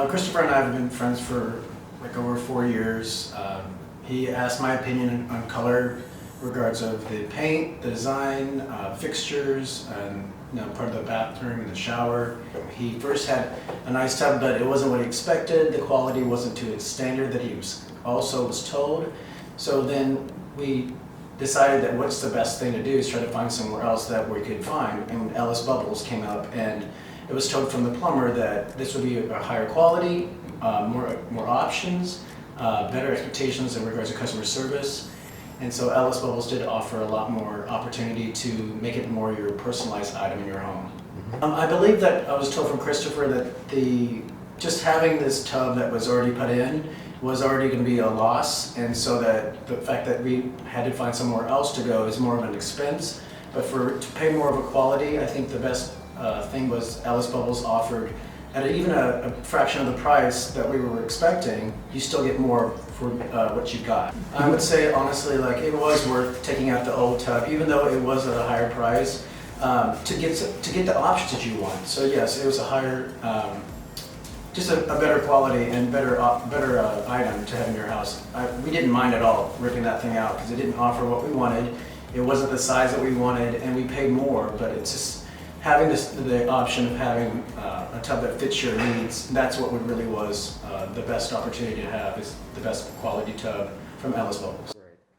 Christopher and I have been friends for like over 4 years. He asked my opinion on color regards of the paint, the design, fixtures, and part of the bathroom and the shower. He first had a nice tub, but it wasn't what he expected. The quality wasn't to his standard that he was told. So then we decided that what's the best thing to do is try to find somewhere else that we could find. And Ellis Bubbles came up, and it was told from the plumber that this would be a higher quality, more options, better expectations in regards to customer service. And so Ellis Bubbles did offer a lot more opportunity to make it more your personalized item in your home. I believe that I was told from Christopher that just having this tub that was already put in was already going to be a loss, and so that the fact that we had to find somewhere else to go is more of an expense. But to pay more of a quality, I think the best thing was Ellis Bubbles offered at even a fraction of the price that we were expecting. You still get more for what you got. I would say honestly, like, it was worth taking out the old tub, even though it was at a higher price, to get the options that you want. So yes, it was a higher, just a better quality and better item to have in your house. We didn't mind at all ripping that thing out because it didn't offer what we wanted. It wasn't the size that we wanted, and we paid more. But it's just having the option of having a tub that fits your needs. That's what really was the best opportunity to have, is the best quality tub from Ellis Bubbles.